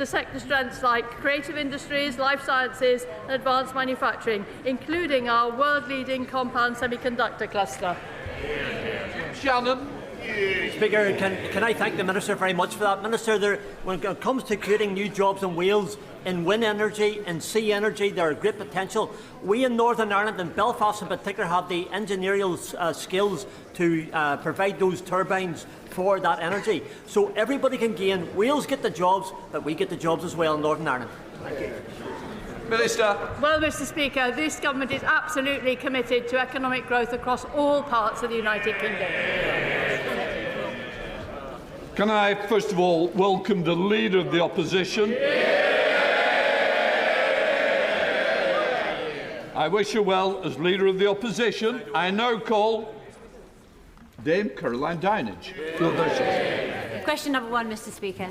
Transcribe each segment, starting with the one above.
to sector strengths like creative industries, life sciences and advanced manufacturing, including our world-leading compound semiconductor cluster. Shannon. Speaker, can I thank the Minister very much for that? Minister, when it comes to creating new jobs in Wales, in wind energy, in sea energy, there are great potential. We in Northern Ireland, and Belfast in particular, have the engineering skills to provide those turbines for that energy. So everybody can gain. Wales get the jobs, but we get the jobs as well in Northern Ireland. Thank you. Minister. Well, Mr Speaker, this government is absolutely committed to economic growth across all parts of the United Kingdom. Can I, first of all, welcome the Leader of the Opposition? I wish her well as Leader of the Opposition. I now call Dame Caroline Dinenage. Question number 1, Mr Speaker.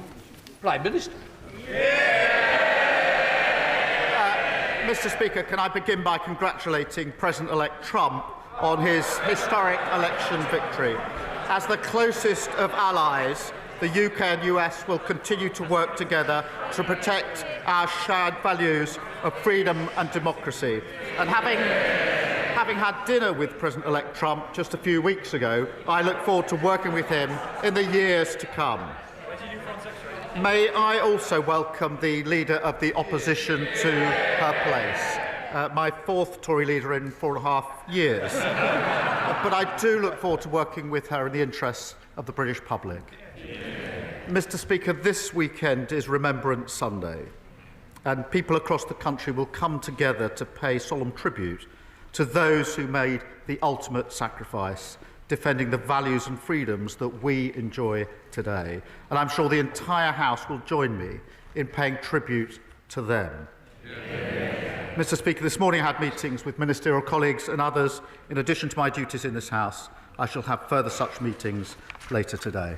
Prime Minister. Mr Speaker, can I begin by congratulating President-elect Trump on his historic election victory. As the closest of allies, the UK and US will continue to work together to protect our shared values of freedom and democracy. And having had dinner with President-elect Trump just a few weeks ago, I look forward to working with him in the years to come. May I also welcome the Leader of the Opposition to her place, my 4th Tory leader in 4.5 years. But I do look forward to working with her in the interests of the British public. Mr Speaker, this weekend is Remembrance Sunday, and people across the country will come together to pay solemn tribute to those who made the ultimate sacrifice, defending the values and freedoms that we enjoy today. And I'm sure the entire House will join me in paying tribute to them. Mr Speaker, this morning I had meetings with ministerial colleagues and others. In addition to my duties in this House, I shall have further such meetings later today.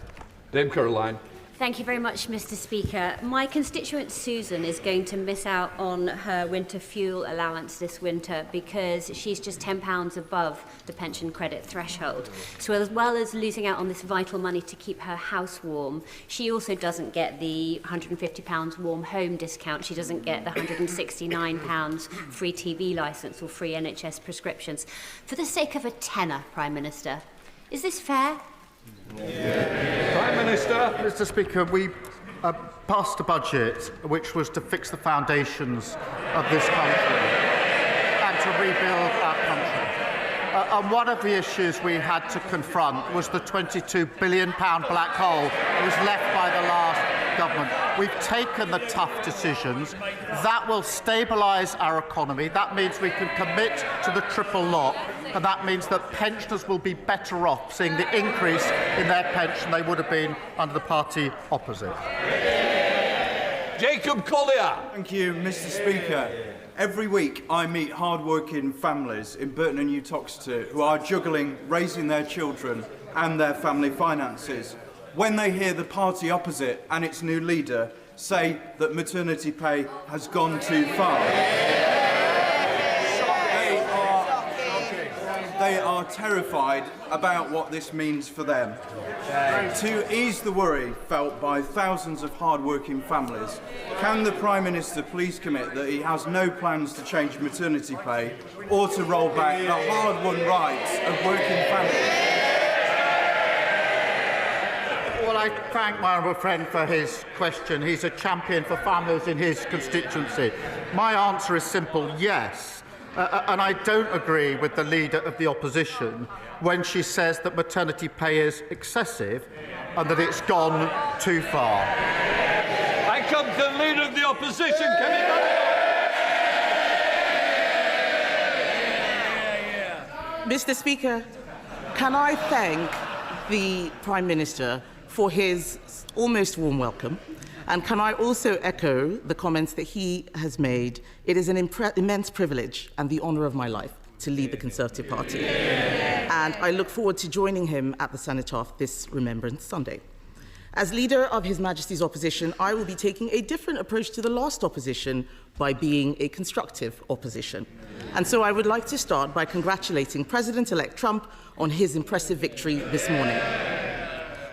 Dame Caroline. Thank you very much, Mr Speaker. My constituent Susan is going to miss out on her winter fuel allowance this winter because she's just £10 above the pension credit threshold. So as well as losing out on this vital money to keep her house warm, she also doesn't get the £150 warm home discount. She doesn't get the £169 free TV licence or free NHS prescriptions. For the sake of a tenner, Prime Minister, is this fair? Prime Minister. Mr Speaker, we passed a budget which was to fix the foundations of this country and to rebuild our country. And one of the issues we had to confront was the £22 billion black hole that was left by the last government. We've taken the tough decisions. That will stabilise our economy. That means we can commit to the triple lock, and that means that pensioners will be better off seeing the increase in their pension they would have been under the party opposite. Jacob Collier. Thank you, Mr Speaker. Every week I meet hard-working families in Burton and Uttoxeter who are juggling raising their children and their family finances. When they hear the party opposite and its new leader say that maternity pay has gone too far, they are terrified about what this means for them. To ease the worry felt by thousands of hard-working families, can the Prime Minister please commit that he has no plans to change maternity pay or to roll back the hard-won rights of working families? Well, I thank my honourable friend for his question. He's a champion for families in his constituency. My answer is simple, yes. And I don't agree with the Leader of the Opposition when she says that maternity pay is excessive and that it's gone too far. I come to the Leader of the Opposition. Mr Speaker, can I thank the Prime Minister for his almost warm welcome? And can I also echo the comments that he has made? It is an immense privilege and the honour of my life to lead the Conservative Party. And I look forward to joining him at the Cenotaph this Remembrance Sunday. As Leader of His Majesty's Opposition, I will be taking a different approach to the last opposition by being a constructive opposition. And so I would like to start by congratulating President-elect Trump on his impressive victory this morning.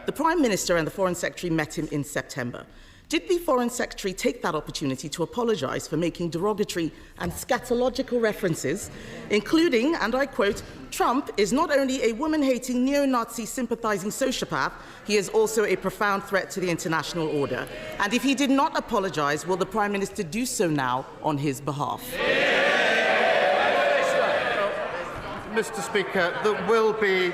The Prime Minister and the Foreign Secretary met him in September. Did the Foreign Secretary take that opportunity to apologise for making derogatory and scatological references, including, and I quote, "Trump is not only a woman-hating, neo-Nazi sympathising sociopath, he is also a profound threat to the international order"? And if he did not apologise, will the Prime Minister do so now on his behalf? Mr. Speaker, there will be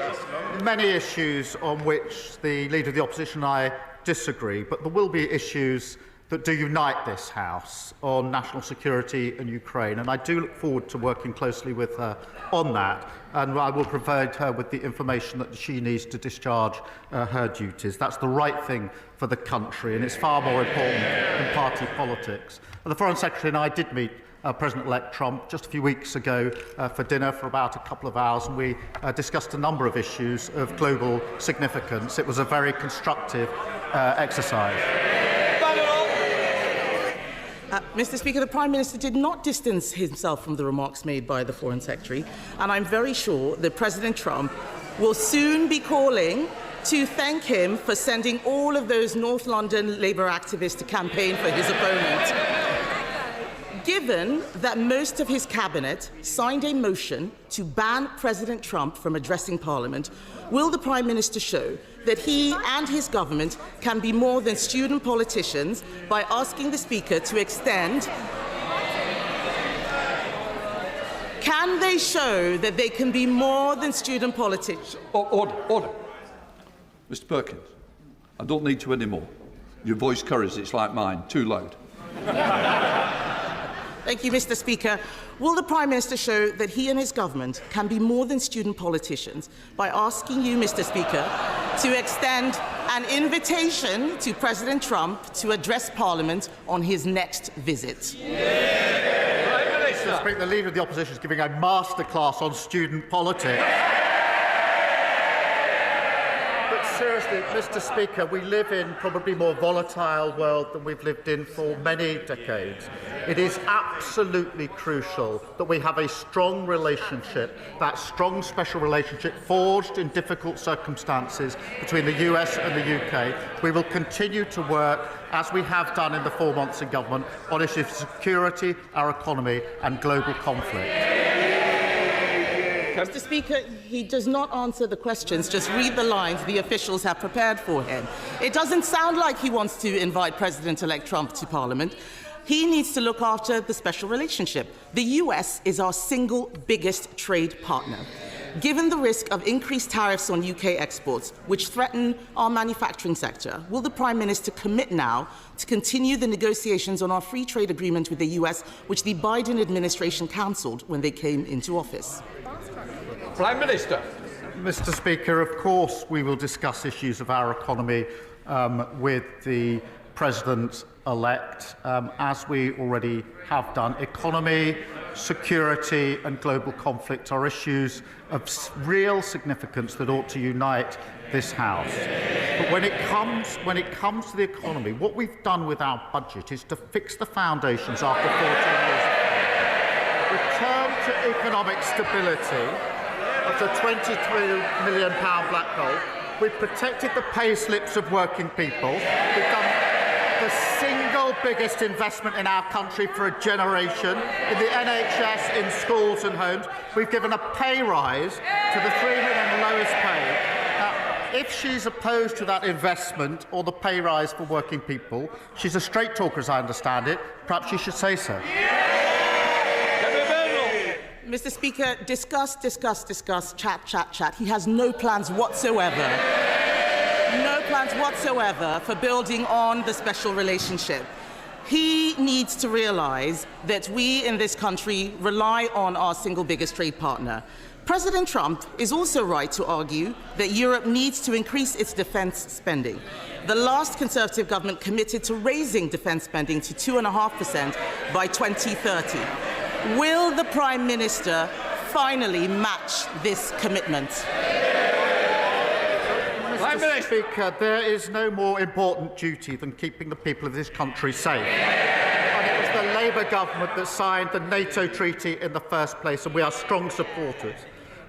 many issues on which the Leader of the Opposition and I disagree, but there will be issues that do unite this House on national security and Ukraine, and I do look forward to working closely with her on that, and I will provide her with the information that she needs to discharge her duties. That's the right thing for the country, and it's far more important than party politics. And the Foreign Secretary and I did meet President-elect Trump just a few weeks ago for dinner for about a couple of hours, and we discussed a number of issues of global significance. It was a very constructive exercise. Mr. Speaker, the Prime Minister did not distance himself from the remarks made by the Foreign Secretary, and I'm very sure that President Trump will soon be calling to thank him for sending all of those North London Labour activists to campaign for his opponent. Given that most of his cabinet signed a motion to ban President Trump from addressing Parliament, will the Prime Minister show that he and his government can be more than student politicians by asking the Speaker to extend? Can they show that they can be more than student politicians? Order. Mr. Perkins, I don't need to anymore. Your voice curries, it's like mine, too loud. Thank you, Mr. Speaker. Will the Prime Minister show that he and his government can be more than student politicians by asking you, Mr. Speaker, to extend an invitation to President Trump to address Parliament on his next visit? Mr. Speaker, the Leader of the Opposition is giving a masterclass on student politics. Seriously, Mr. Speaker, we live in probably a more volatile world than we've lived in for many decades. It is absolutely crucial that we have a strong relationship, that strong special relationship forged in difficult circumstances between the US and the UK. We will continue to work, as we have done in the 4 months in government, on issues of security, our economy and global conflict. Mr. Speaker, he does not answer the questions, just read the lines the officials have prepared for him. It doesn't sound like he wants to invite President-elect Trump to Parliament. He needs to look after the special relationship. The US is our single biggest trade partner. Given the risk of increased tariffs on UK exports, which threaten our manufacturing sector, will the Prime Minister commit now to continue the negotiations on our free trade agreement with the US, which the Biden administration cancelled when they came into office? Prime Minister. Mr. Speaker, of course we will discuss issues of our economy with the President-elect, as we already have done. Economy, security and global conflict are issues of real significance that ought to unite this House. But when it comes to the economy, what we've done with our budget is to fix the foundations after 14 years of return to economic stability. After a £23 million black hole, we've protected the pay slips of working people. We've done the single biggest investment in our country for a generation in the NHS, in schools and homes. We've given a pay rise to the 3 million lowest paid. Now, if she's opposed to that investment or the pay rise for working people, she's a straight talker, as I understand it. Perhaps she should say so. Mr. Speaker, discuss, chat. He has no plans whatsoever. No plans whatsoever for building on the special relationship. He needs to realise that we in this country rely on our single biggest trade partner. President Trump is also right to argue that Europe needs to increase its defence spending. The last Conservative government committed to raising defence spending to 2.5% by 2030. Will the Prime Minister finally match this commitment? Mr. Speaker, there is no more important duty than keeping the people of this country safe. And it was the Labour government that signed the NATO treaty in the first place, and we are strong supporters.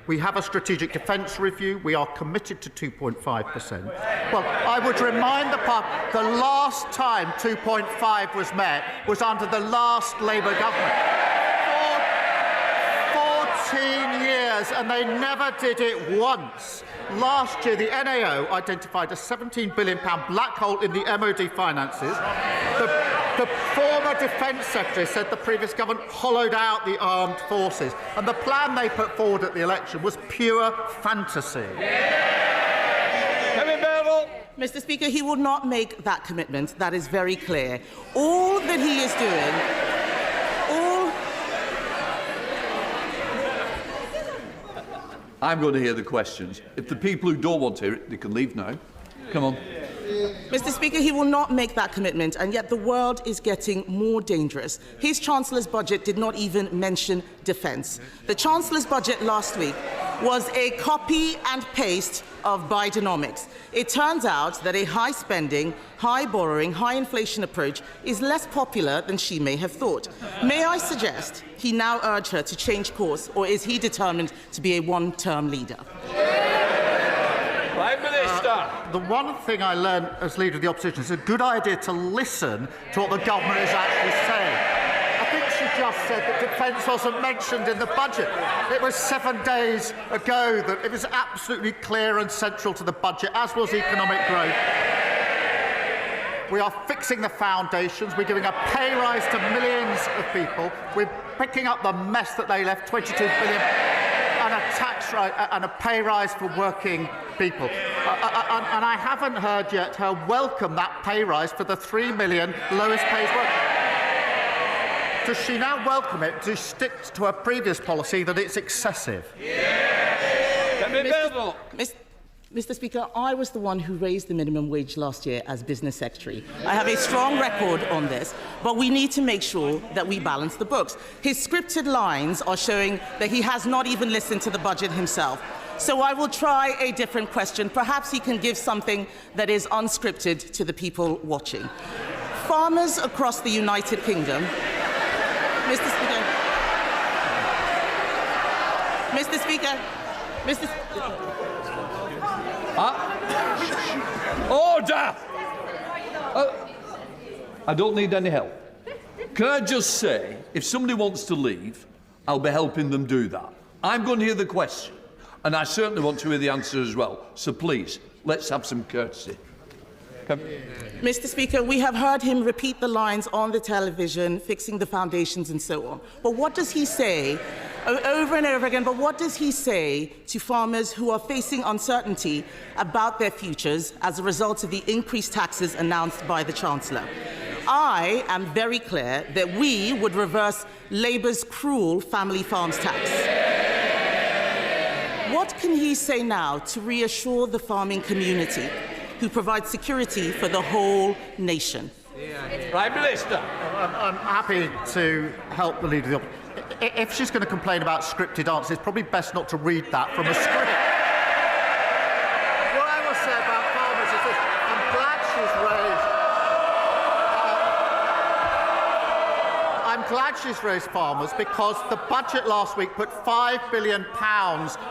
We have a strategic defence review. We are committed to 2.5%. Well, I would remind the last time 2.5 was met was under the last Labour government. 14 years, and they never did it once. Last year, the NAO identified a £17 billion black hole in the MOD finances. The former Defence Secretary said the previous government hollowed out the armed forces, and the plan they put forward at the election was pure fantasy. Mr. Speaker, he will not make that commitment. That is very clear. All that he is doing... I'm going to hear the questions. If the people who don't want to hear it, they can leave now. Come on. Mr. Speaker, he will not make that commitment, and yet the world is getting more dangerous. His Chancellor's budget did not even mention defence. The Chancellor's budget last week was a copy and paste of Bidenomics. It turns out that a high-spending, high-borrowing, high-inflation approach is less popular than she may have thought. May I suggest he now urge her to change course, or is he determined to be a one-term leader? Prime Minister. The one thing I learned as Leader of the Opposition is it's a good idea to listen to what the government is actually saying. I think she just said that defence wasn't mentioned in the budget. It was 7 days ago that it was absolutely clear and central to the budget, as was economic growth. We are fixing the foundations. We're giving a pay rise to millions of people. We're picking up the mess that they left, $22 billion, and a tax rise and a pay rise for working people. And I haven't heard yet her welcome that pay rise for the 3 million lowest paid workers. Does she now welcome it? Does she stick to her previous policy that it's excessive? Mr. Speaker, I was the one who raised the minimum wage last year as Business Secretary. I have a strong record on this, but we need to make sure that we balance the books. His scripted lines are showing that he has not even listened to the budget himself. So I will try a different question. Perhaps he can give something that is unscripted to the people watching. Farmers across the United Kingdom... Mr. Speaker... Order! I don't need any help. Can I just say, if somebody wants to leave, I'll be helping them do that. I'm going to hear the question, and I certainly want to hear the answer as well. So please, let's have some courtesy. Mr. Speaker, we have heard him repeat the lines on the television, fixing the foundations and so on. But what does he say, over and over again, but what does he say to farmers who are facing uncertainty about their futures as a result of the increased taxes announced by the Chancellor? I am very clear that we would reverse Labour's cruel family farms tax. What can he say now to reassure the farming community, who provide security for the whole nation? Prime Minister. I'm happy to help the Leader of the Opposition. If she's going to complain about scripted answers, it's probably best not to read that from a script. What I will say about farmers is this. I'm glad she's raised farmers, because the budget last week put £5 billion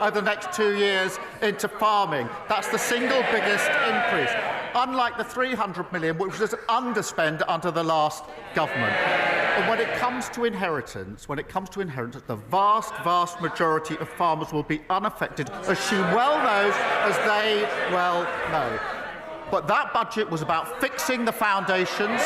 over the next 2 years into farming. That's the single biggest increase, unlike the £300 million, which was an underspend under the last government. And when it comes to inheritance, the vast majority of farmers will be unaffected, as she well knows, as they well know. But that budget was about fixing the foundations,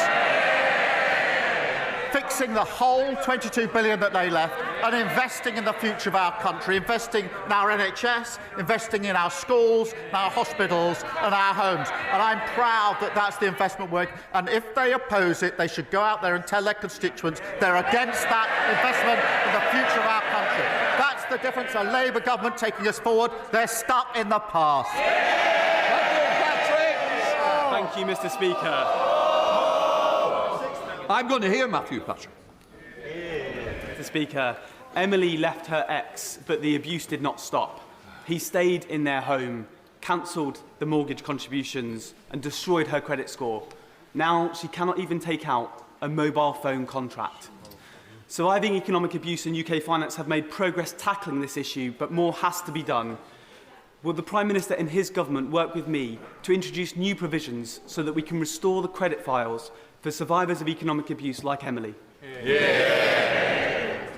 fixing the whole $22 billion that they left, and investing in the future of our country, investing in our NHS, investing in our schools, our hospitals and our homes. And I'm proud that that's the investment work. And if they oppose it, they should go out there and tell their constituents they're against that investment in the future of our country. That's the difference. A Labour government taking us forward. They're stuck in the past. Thank you, Mr. Speaker. I'm going to hear Matthew Patrick. Mr. Speaker, Emily left her ex, but the abuse did not stop. He stayed in their home, cancelled the mortgage contributions and destroyed her credit score. Now she cannot even take out a mobile phone contract. Surviving economic abuse in UK finance have made progress tackling this issue, but more has to be done. Will the Prime Minister and his government work with me to introduce new provisions so that we can restore the credit files for survivors of economic abuse like Emily?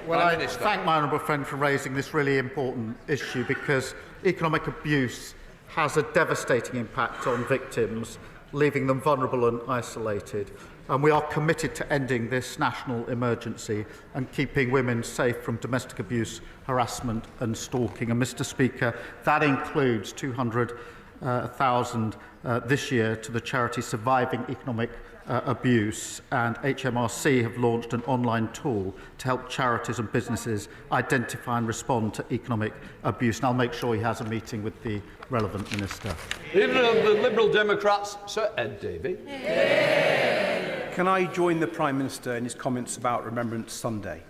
Well, I thank my honourable friend for raising this really important issue, because economic abuse has a devastating impact on victims, leaving them vulnerable and isolated. And we are committed to ending this national emergency and keeping women safe from domestic abuse, harassment and stalking. And Mr Speaker, that includes $200,000 this year to the charity Surviving Economic Abuse, and HMRC have launched an online tool to help charities and businesses identify and respond to economic abuse. And I'll make sure he has a meeting with the relevant minister. Leader of the Liberal Democrats, Sir Ed Davey. Can I join the Prime Minister in his comments about Remembrance Sunday?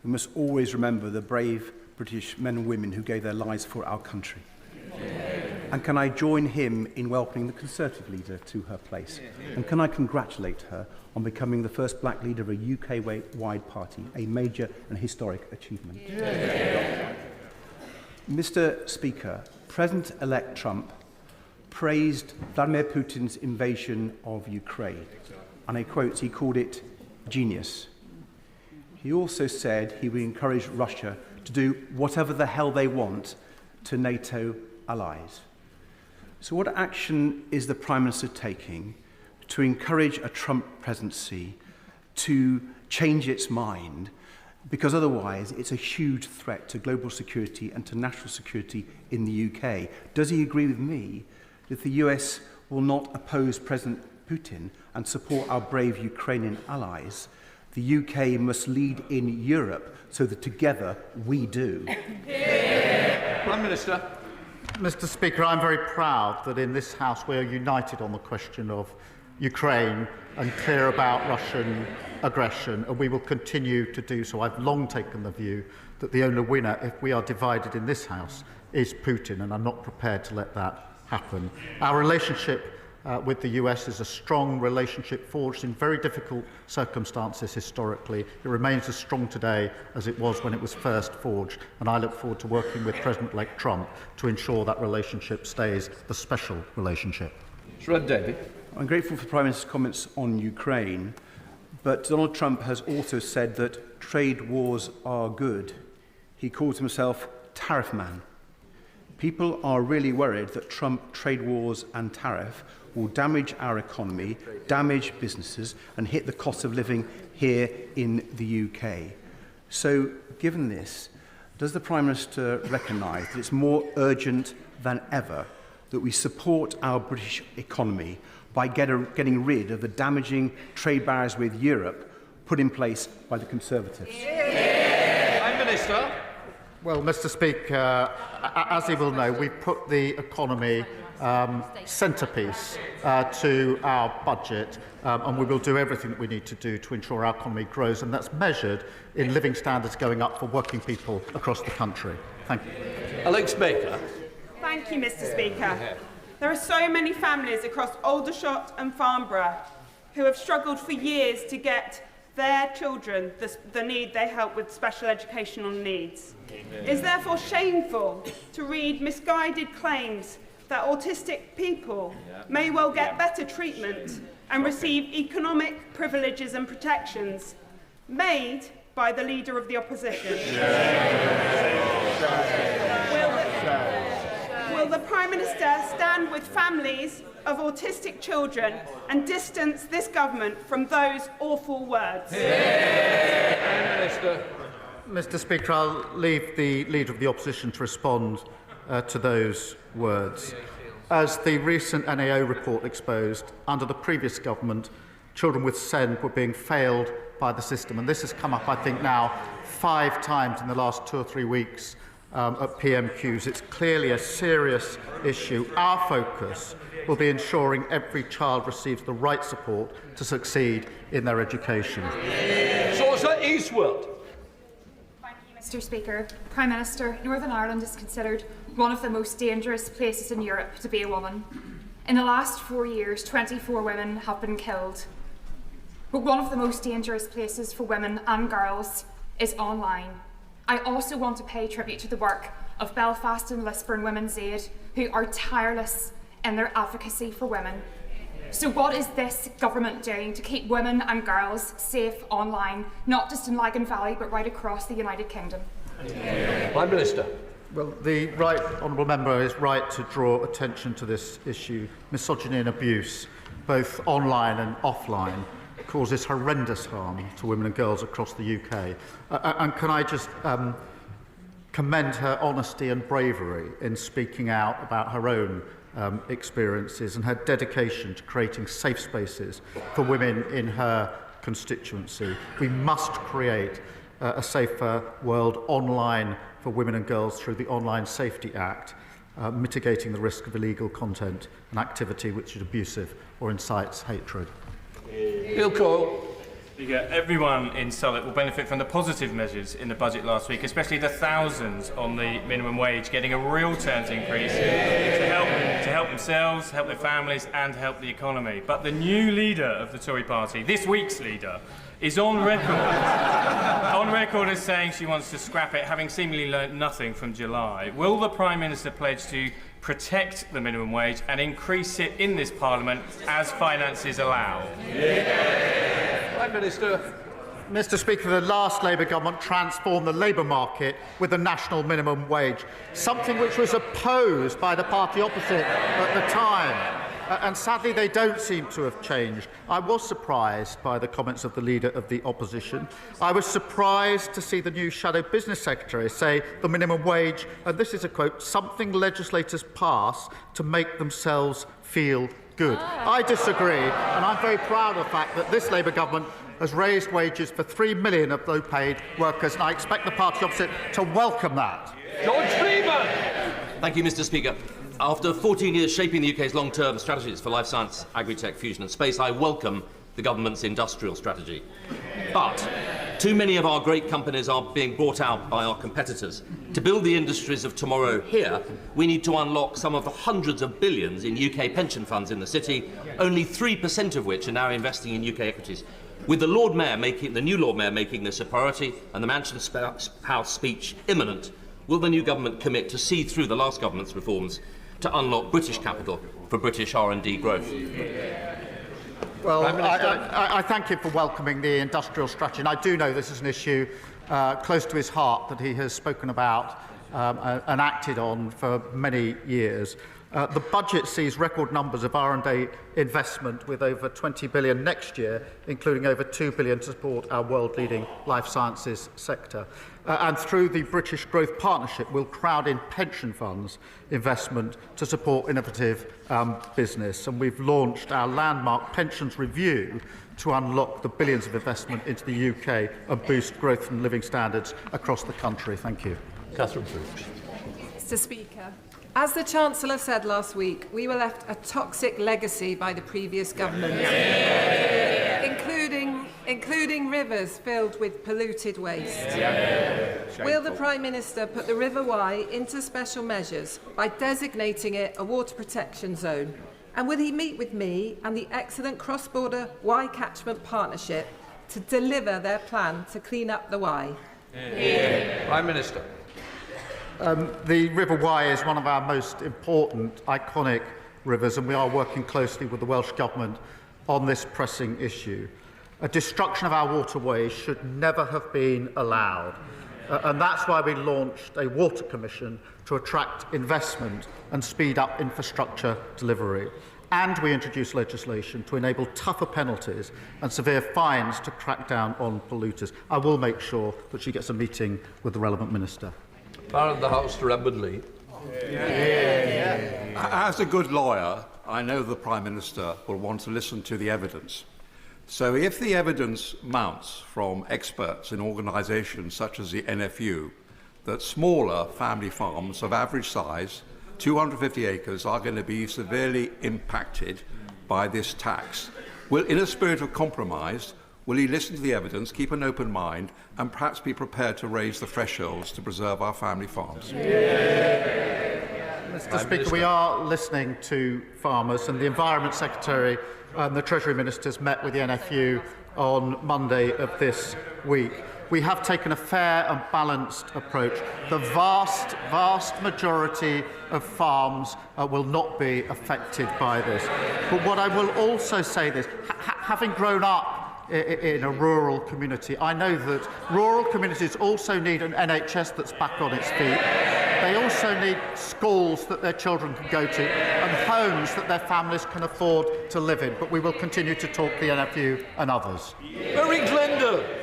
We must always remember the brave British men and women who gave their lives for our country. And can I join him in welcoming the Conservative leader to her place? And can I congratulate her on becoming the first black leader of a UK-wide party, a major and historic achievement? Mr. Speaker, President-elect Trump praised Vladimir Putin's invasion of Ukraine. And I quote, he called it genius. He also said he would encourage Russia to do whatever the hell they want to NATO allies. So what action is the Prime Minister taking to encourage a Trump presidency to change its mind? Because otherwise it's a huge threat to global security and to national security in the UK. Does he agree with me that the US will not oppose President Putin and support our brave Ukrainian allies? The UK must lead in Europe so that together we do. Prime Minister. Mr Speaker, I'm very proud that in this House we are united on the question of Ukraine and clear about Russian aggression, and we will continue to do so. I've long taken the view that the only winner, if we are divided in this House, is Putin, and I'm not prepared to let that happen. Our relationship with the US is a strong relationship forged in very difficult circumstances historically. It remains as strong today as it was when it was first forged, and I look forward to working with President-elect Trump to ensure that relationship stays the special relationship. Sir Ed Davey. I'm grateful for the Prime Minister's comments on Ukraine, but Donald Trump has also said that trade wars are good. He calls himself tariff man. People are really worried that Trump trade wars and tariff will damage our economy, damage businesses, and hit the cost of living here in the UK. So, given this, does the Prime Minister recognise that it's more urgent than ever that we support our British economy by getting rid of the damaging trade barriers with Europe put in place by the Conservatives? Prime Minister. Well, Mr Speaker, as he will know, we've put the economy centrepiece to our budget, and we will do everything that we need to do to ensure our economy grows, and that's measured in living standards going up for working people across the country. Thank you. Alex Baker. Thank you, Mr Speaker. There are so many families across Aldershot and Farnborough who have struggled for years to get their children the need they help with special educational needs. It is therefore shameful to read misguided claims that autistic people may well get better treatment and receive economic privileges and protections made by the Leader of the Opposition. Will the Prime Minister stand with families of autistic children and distance this government from those awful words? Mr Speaker, I'll leave the Leader of the Opposition to respond to those words. As the recent NAO report exposed, under the previous government, children with SEND were being failed by the system, and this has come up, I think, now 5 times in the last 2 or 3 weeks at PMQs. It's clearly a serious issue. Our focus will be ensuring every child receives the right support to succeed in their education. Sorcerer Eastwood. Thank you, Mr Speaker. Prime Minister, Northern Ireland is considered one of the most dangerous places in Europe to be a woman. In the last 4 years, 24 women have been killed. But one of the most dangerous places for women and girls is online. I also want to pay tribute to the work of Belfast and Lisburn Women's Aid, who are tireless in their advocacy for women. So what is this government doing to keep women and girls safe online, not just in Lagan Valley, but right across the United Kingdom? Prime Minister. Well, the right honourable member is right to draw attention to this issue. Misogyny and abuse, both online and offline, causes horrendous harm to women and girls across the UK. And can I just commend her honesty and bravery in speaking out about her own experiences and her dedication to creating safe spaces for women in her constituency. We must create a safer world online for women and girls through the Online Safety Act, mitigating the risk of illegal content and activity which is abusive or incites hatred. Bill Coyle. Everyone in Southwark will benefit from the positive measures in the budget last week, especially the thousands on the minimum wage, getting a real terms increase to help themselves, help their families and help the economy. But the new leader of the Tory party, this week's leader, is on record as saying she wants to scrap it, having seemingly learnt nothing from July. Will the Prime Minister pledge to protect the minimum wage and increase it in this Parliament as finances allow? Prime Minister. Mr Speaker, the last Labour government transformed the labour market with the national minimum wage, something which was opposed by the party opposite at the time. And sadly, they don't seem to have changed. I was surprised by the comments of the Leader of the Opposition. I was surprised to see the new Shadow Business Secretary say the minimum wage, and this is a quote, something legislators pass to make themselves feel good. I disagree, and I'm very proud of the fact that this Labour government has raised wages for 3 million of low-paid workers, and I expect the party opposite to welcome that. George Freeman. Thank you, Mr Speaker. After 14 years shaping the UK's long-term strategies for life science, agri-tech, fusion and space, I welcome the government's industrial strategy. But too many of our great companies are being bought out by our competitors. To build the industries of tomorrow here, we need to unlock some of the hundreds of billions in UK pension funds in the city, only 3% of which are now investing in UK equities. With the new Lord Mayor making this a priority and the Mansion House speech imminent, will the new government commit to see through the last government's reforms to unlock British capital for British R&D growth? Well, I thank him for welcoming the industrial strategy, and I do know this is an issue close to his heart that he has spoken about and acted on for many years. The budget sees record numbers of R&D investment, with over 20 billion next year, including over 2 billion to support our world-leading life sciences sector. And through the British Growth Partnership, we'll crowd in pension funds investment to support innovative business. And we've launched our landmark pensions review to unlock the billions of investment into the UK and boost growth and living standards across the country. Thank you. Catherine Brooks. Mr Speaker, as the Chancellor said last week, we were left a toxic legacy by the previous government, including rivers filled with polluted waste. Will the Prime Minister put the River Wye into special measures by designating it a water protection zone? And will he meet with me and the excellent cross-border Wye Catchment Partnership to deliver their plan to clean up the Wye? Prime Minister. The River Wye is one of our most important, iconic rivers, and we are working closely with the Welsh Government on this pressing issue. A destruction of our waterways should never have been allowed, and that's why we launched a Water Commission to attract investment and speed up infrastructure delivery. And we introduced legislation to enable tougher penalties and severe fines to crack down on polluters. I will make sure that she gets a meeting with the relevant minister. Baron of the House to Edward Lee. As a good lawyer, I know the Prime Minister will want to listen to the evidence. So if the evidence mounts from experts in organisations such as the NFU that smaller family farms of average size, 250 acres, are going to be severely impacted by this tax, in a spirit of compromise, will he listen to the evidence, keep an open mind, and perhaps be prepared to raise the thresholds to preserve our family farms? Mr Speaker, we are listening to farmers, and the Environment Secretary and the Treasury Ministers met with the NFU on Monday of this week. we have taken a fair and balanced approach. The vast majority of farms will not be affected by this. But what I will also say this, having grown up in a rural community, I know that rural communities also need an NHS that's back on its feet. They also need schools that their children can go to and homes that their families can afford to live in. But we will continue to talk to the NFU and others. Eric Glenda.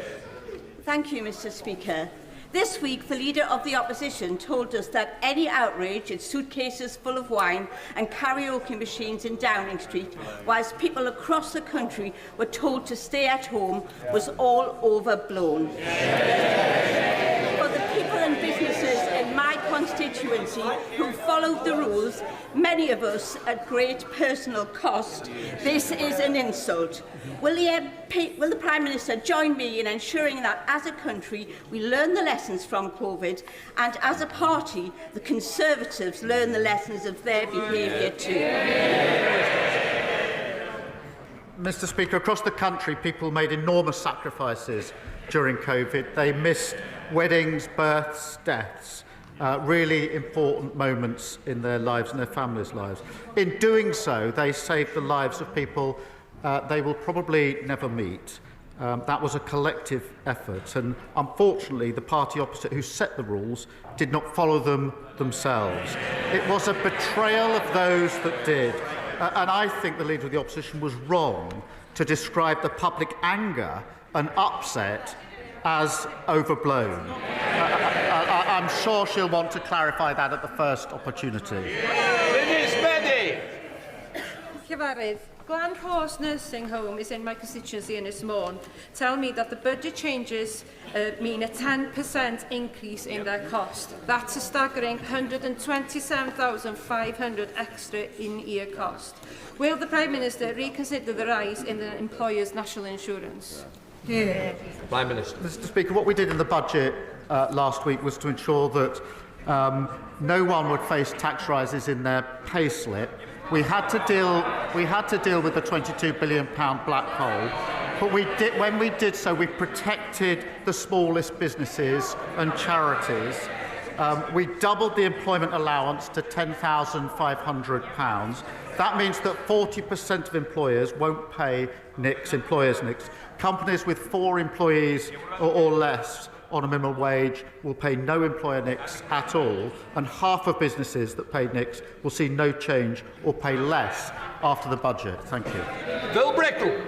Thank you, Mr. Speaker. This week, the Leader of the Opposition told us that any outrage at suitcases full of wine and karaoke machines in Downing Street, whilst people across the country were told to stay at home, was all overblown. For the people and businesses in my constituency who followed the rules, many of us at great personal cost, this is an insult. Will the Prime Minister join me in ensuring that as a country we learn the lessons from COVID, and as a party the Conservatives learn the lessons of their behaviour too? Mr. Speaker, across the country people made enormous sacrifices during COVID. They missed weddings, births, deaths. Really important moments in their lives and their families' lives. In doing so, they saved the lives of people they will probably never meet. That was a collective effort, and unfortunately the party opposite who set the rules did not follow them themselves. It was a betrayal of those that did, and I think the Leader of the Opposition was wrong to describe the public anger and upset as overblown. I'm sure she'll want to clarify that at the first opportunity. Cyfarwydd, Glan Horse Nursing Home is in my constituency in Ysmôn. Tell me that the budget changes mean a 10% increase in their cost. That's a staggering £127,500 extra in-year cost. Will the Prime Minister reconsider the rise in the employer's national insurance? Yeah. Prime Minister. Mr. Speaker, what we did in the budget last week was to ensure that no one would face tax rises in their pay slip. We had to deal with the £22 billion black hole, but when we did so, we protected the smallest businesses and charities. We doubled the employment allowance to £10,500. That means that 40% of employers won't pay employers' NICs. Companies with 4 employees or less on a minimum wage will pay no employer NICs at all, and half of businesses that pay NICs will see no change or pay less after the budget. Thank you. Bill Brickle.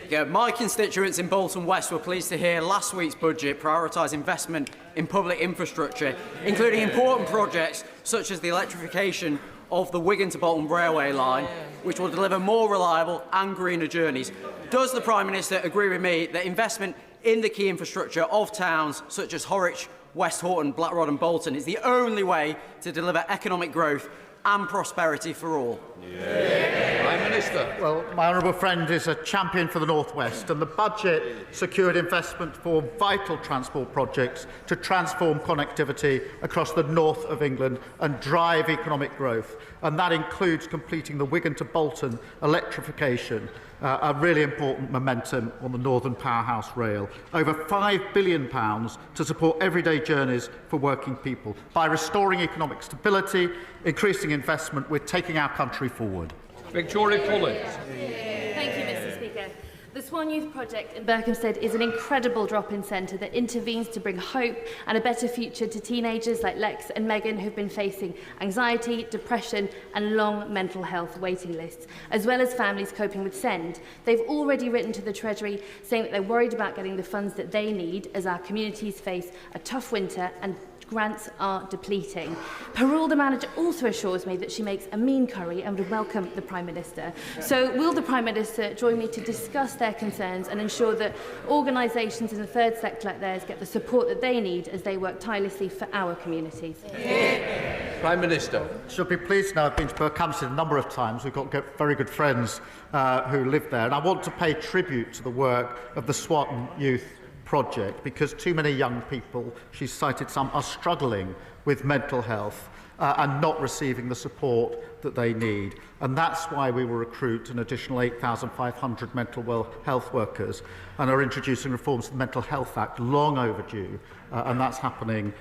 Yeah, my constituents in Bolton West were pleased to hear last week's budget prioritise investment in public infrastructure, including important projects such as the electrification of the Wigan to Bolton railway line, which will deliver more reliable and greener journeys. Does the Prime Minister agree with me that investment in the key infrastructure of towns such as Horwich, West Horton, Blackrod and Bolton is the only way to deliver economic growth and prosperity for all? Yeah. Prime Minister. Well, my honourable friend is a champion for the North West, and the budget secured investment for vital transport projects to transform connectivity across the north of England and drive economic growth. And that includes completing the Wigan to Bolton electrification, a really important momentum on the Northern Powerhouse Rail. Over £5 billion to support everyday journeys for working people. By restoring economic stability, increasing investment, we're taking our country forward. Victoria Collins. Thank you, Mr. Speaker. The Swan Youth Project in Berkhamsted is an incredible drop-in centre that intervenes to bring hope and a better future to teenagers like Lex and Megan who've been facing anxiety, depression and long mental health waiting lists, as well as families coping with SEND. They've already written to the Treasury saying that they're worried about getting the funds that they need as our communities face a tough winter and grants are depleting. Parole, the manager, also assures me that she makes a mean curry and would welcome the Prime Minister. So will the Prime Minister join me to discuss their concerns and ensure that organisations in the third sector like theirs get the support that they need as they work tirelessly for our communities? Yeah. Prime Minister. She'll be pleased now. I've been to Berkhamsted a number of times. We've got very good friends who live there. And I want to pay tribute to the work of the Swan Youth Project, because too many young people, she's cited some, are struggling with mental health. and not receiving the support that they need. And that's why we will recruit an additional 8,500 mental health workers and are introducing reforms to the Mental Health Act, long overdue, and that's happening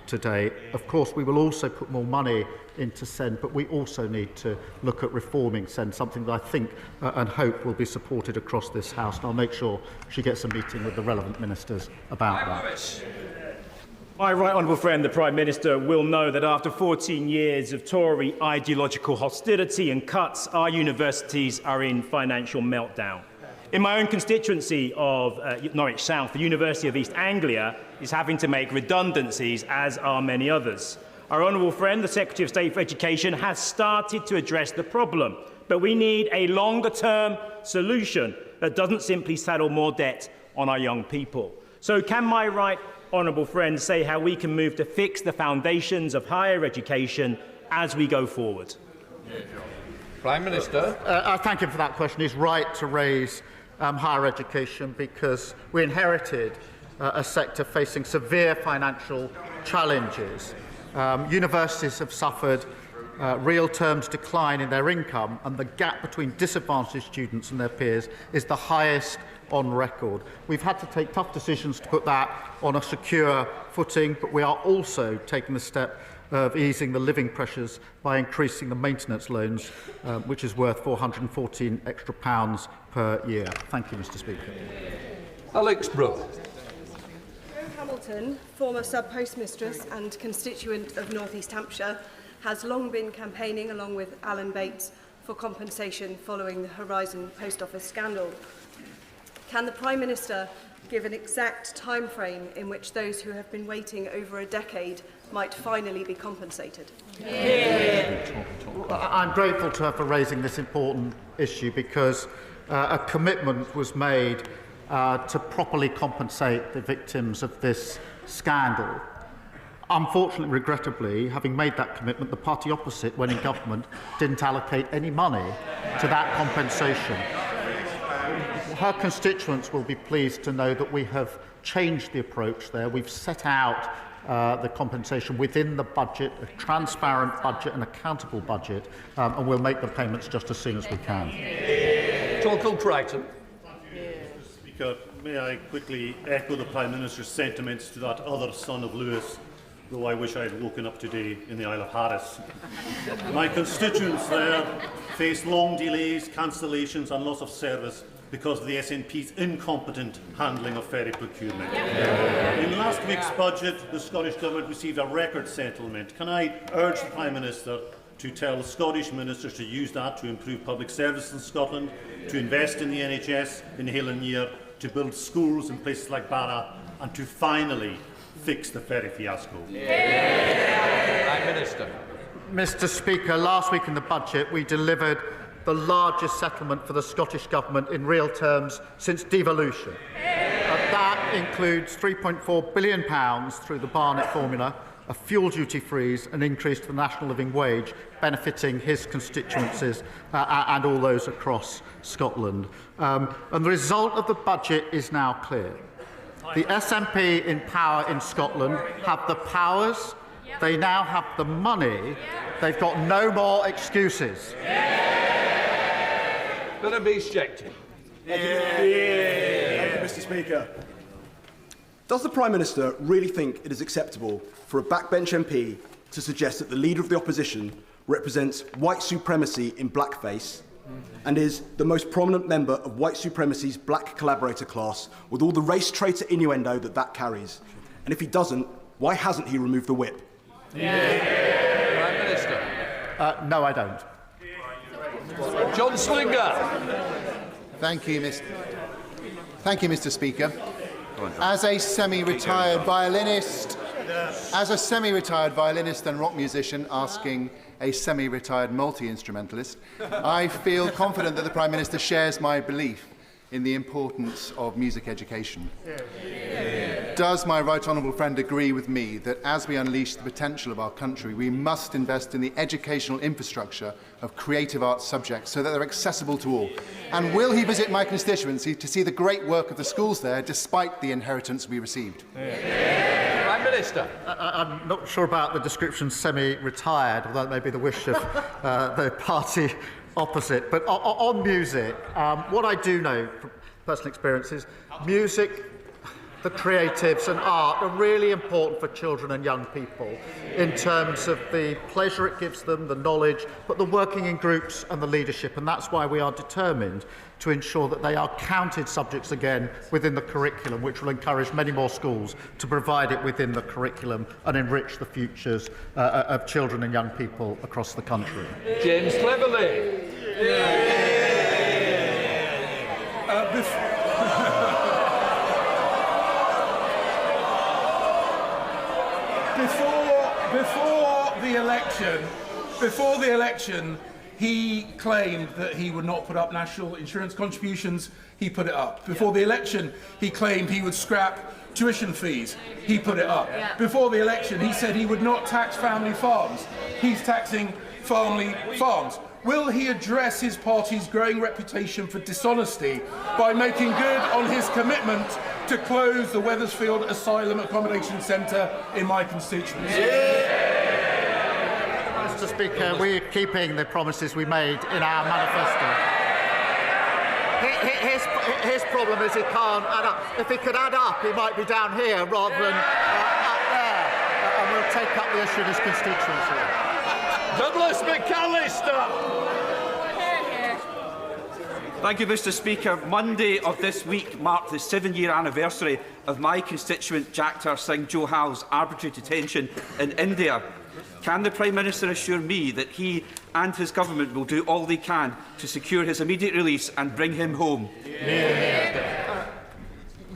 today. Of course, we will also put more money into SEND, but we also need to look at reforming SEND, something that I think and hope will be supported across this House, and I'll make sure she gets a meeting with the relevant ministers about that. My right honourable friend, the Prime Minister, will know that after 14 years of Tory ideological hostility and cuts, our universities are in financial meltdown. In my own constituency of Norwich South, the University of East Anglia is having to make redundancies, as are many others. Our honourable friend, the Secretary of State for Education, has started to address the problem, but we need a longer-term solution that doesn't simply saddle more debt on our young people. So can my right honourable friend say how we can move to fix the foundations of higher education as we go forward? Prime Minister. I thank him for that question. He's right to raise higher education because we inherited a sector facing severe financial challenges. Universities have suffered real terms decline in their income, and the gap between disadvantaged students and their peers is the highest on record. We've had to take tough decisions to put that on a secure footing, but we are also taking the step of easing the living pressures by increasing the maintenance loans, which is worth £414 extra per year. Thank you, Mr. Speaker. Alex Brooke. Hamilton, former sub-postmistress and constituent of North East Hampshire, has long been campaigning, along with Alan Bates, for compensation following the Horizon Post Office scandal. Can the Prime Minister give an exact time frame in which those who have been waiting over a decade might finally be compensated? I'm grateful to her for raising this important issue because a commitment was made to properly compensate the victims of this scandal. Unfortunately, regrettably, having made that commitment, the party opposite, when in government, didn't allocate any money to that compensation. Her constituents will be pleased to know that we have changed the approach there. We've set out the compensation within the budget, a transparent budget, an accountable budget, and we'll make the payments just as soon as we can. Torkel Crichton. Speaker, may I quickly echo the Prime Minister's sentiments to that other son of Lewis, though I wish I had woken up today in the Isle of Harris. My constituents there face long delays, cancellations and loss of service because of the SNP's incompetent handling of ferry procurement. In last week's budget, the Scottish Government received a record settlement. Can I urge the Prime Minister to tell Scottish ministers to use that to improve public service in Scotland, to invest in the NHS in Hill and Year, to build schools in places like Barra, and to finally fix the ferry fiasco? Prime Minister. Mr. Speaker, last week in the budget we delivered the largest settlement for the Scottish Government in real terms since devolution. That includes £3.4 billion through the Barnett formula, a fuel duty freeze, an increase to the national living wage, benefiting his constituencies and all those across Scotland. And the result of the budget is now clear. The SNP in power in Scotland have the powers, they now have the money, they've got no more excuses. Gonna be ejected. Thank you, Mr. Speaker. Does the Prime Minister really think it is acceptable for a backbench MP to suggest that the Leader of the Opposition represents white supremacy in blackface and is the most prominent member of white supremacy's black collaborator class, with all the race traitor innuendo that carries? And if he doesn't, why hasn't he removed the whip? Prime Minister. No, I don't. John Slinger. Thank you, Mr. Speaker. As a semi-retired violinist and rock musician asking a semi-retired multi-instrumentalist, I feel confident that the Prime Minister shares my belief in the importance of music education. does my right honourable friend agree with me that as we unleash the potential of our country, we must invest in the educational infrastructure of creative arts subjects so that they're accessible to all? And will he visit my constituency to see the great work of the schools there, despite the inheritance we received? Prime Minister. I'm not sure about the description semi-retired, although that may be the wish of the party opposite. But on music, what I do know from personal experience is music, the creatives and art are really important for children and young people in terms of the pleasure it gives them, the knowledge, but the working in groups and the leadership. And that's why we are determined to ensure that they are counted subjects again within the curriculum, which will encourage many more schools to provide it within the curriculum and enrich the futures of children and young people across the country. James Cleverly. Before the election, he claimed that he would not put up national insurance contributions. He put it up. Before the election, he claimed he would scrap tuition fees. He put it up. Before the election, he said he would not tax family farms. He's taxing family farms. Will he address his party's growing reputation for dishonesty by making good on his commitment to close the Wethersfield Asylum Accommodation Centre in my constituency? Mr. Speaker, we're keeping the promises we made in our manifesto. His problem is he can't add up. If he could add up, he might be down here rather than up there, and we'll take up the issue in his constituency. Douglas McAllister. Thank you, Mr. Speaker. Monday of this week marked the 7-year anniversary of my constituent Jagtar Singh Johal's arbitrary detention in India. Can the Prime Minister assure me that he and his government will do all they can to secure his immediate release and bring him home?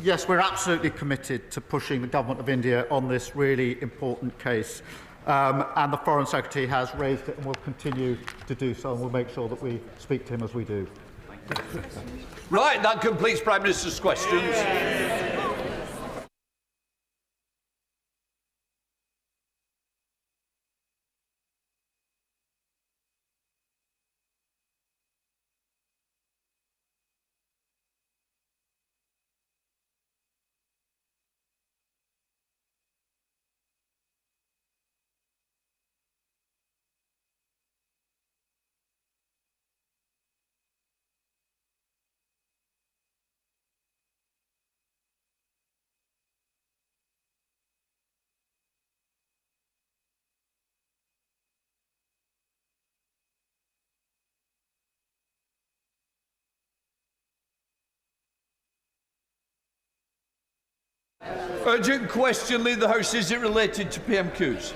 Yes, we're absolutely committed to pushing the Government of India on this really important case. And the Foreign Secretary has raised it and will continue to do so, and we'll make sure that we speak to him as we do. Right, that completes Prime Minister's questions. Urgent question, Leader of the House. Is it related to PMQs?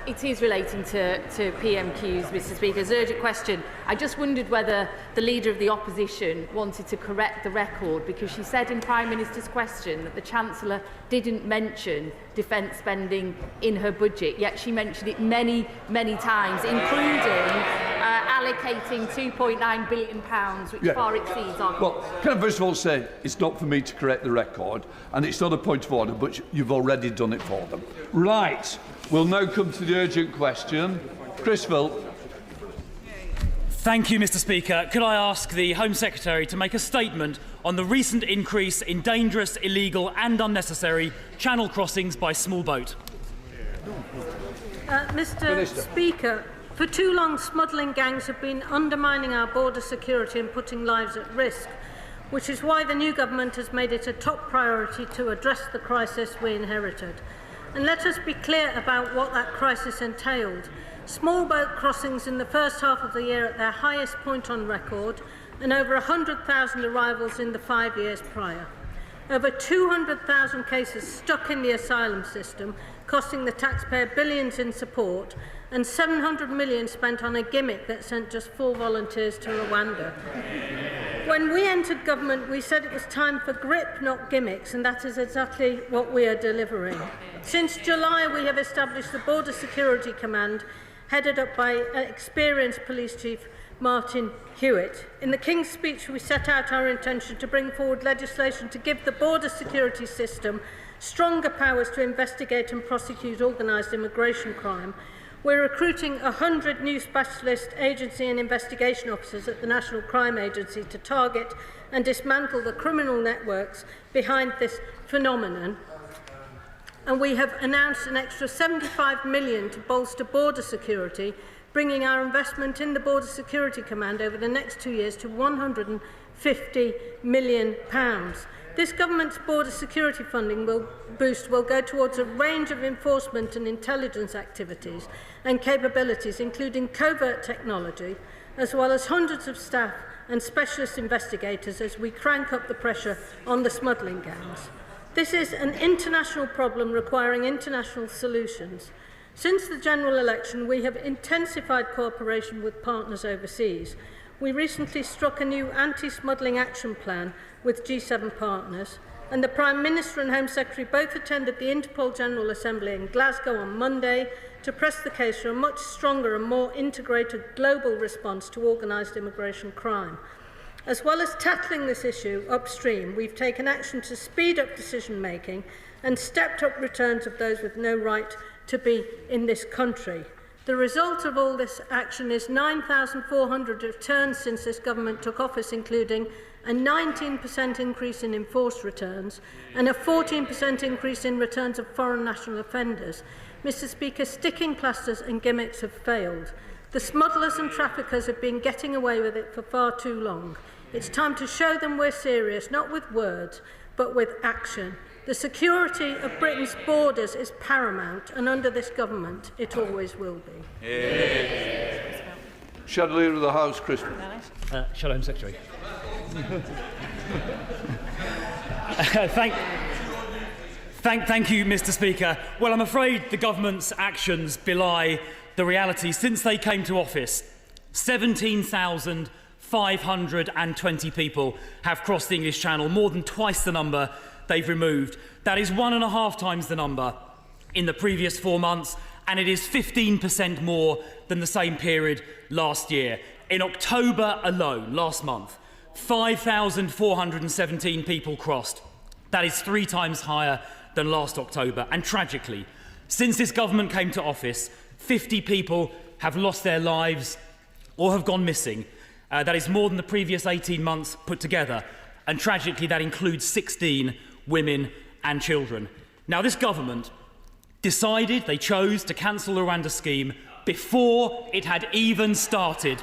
It is relating to PMQs, Mr. Speaker. It's an urgent question. I just wondered whether the Leader of the Opposition wanted to correct the record, because she said in Prime Minister's question that the Chancellor didn't mention defence spending in her budget, yet she mentioned it many, many times, including allocating £2.9 billion, which far exceeds our... Well, can I first of all say it's not for me to correct the record, and it's not a point of order, but you've already done it for them. Right, we'll now come to the urgent question. Chris Phil. Thank you, Mr. Speaker. Could I ask the Home Secretary to make a statement on the recent increase in dangerous, illegal and unnecessary channel crossings by small boat? Mr. Speaker, for too long, smuggling gangs have been undermining our border security and putting lives at risk, which is why the new government has made it a top priority to address the crisis we inherited. And let us be clear about what that crisis entailed. Small boat crossings in the first half of the year at their highest point on record, and over 100,000 arrivals in the 5 years prior. Over 200,000 cases stuck in the asylum system, costing the taxpayer billions in support, and 700 million spent on a gimmick that sent just 4 volunteers to Rwanda. When we entered government, we said it was time for grip, not gimmicks, and that is exactly what we are delivering. Since July, we have established the Border Security Command, headed up by an experienced police chief, Martin Hewitt. In the King's Speech, we set out our intention to bring forward legislation to give the border security system stronger powers to investigate and prosecute organised immigration crime. We're recruiting 100 new specialist agency and investigation officers at the National Crime Agency to target and dismantle the criminal networks behind this phenomenon. And we have announced an extra £75 million to bolster border security, bringing our investment in the Border Security Command over the next 2 years to £150 million. This government's border security funding boost will go towards a range of enforcement and intelligence activities and capabilities, including covert technology, as well as hundreds of staff and specialist investigators as we crank up the pressure on the smuggling gangs. This is an international problem requiring international solutions. Since the general election, we have intensified cooperation with partners overseas. We recently struck a new anti-smuggling action plan with G7 partners, and the Prime Minister and Home Secretary both attended the Interpol General Assembly in Glasgow on Monday to press the case for a much stronger and more integrated global response to organised immigration crime. As well as tackling this issue upstream, we've taken action to speed up decision-making and stepped up returns of those with no right to be in this country. The result of all this action is 9,400 returns since this government took office, including a 19% increase in enforced returns and a 14% increase in returns of foreign national offenders. Mr. Speaker, sticking plasters and gimmicks have failed. The smugglers and traffickers have been getting away with it for far too long. It's time to show them we're serious, not with words, but with action. The security of Britain's borders is paramount, and under this government, it always will be. Shadow Leader of the House, Christian. Shadow Home Secretary. Thank you, Mr. Speaker. Well, I'm afraid the government's actions belie the reality. Since they came to office, 17,520 people have crossed the English Channel, more than twice the number they've removed. That is 1.5 times the number in the previous 4 months, and it is 15% more than the same period last year. In October alone, last month, 5,417 people crossed. That is 3 times higher than last October. And tragically, since this government came to office, 50 people have lost their lives or have gone missing. That is more than the previous 18 months put together. And tragically, that includes 16 women and children. Now, this government chose to cancel the Rwanda scheme before it had even started.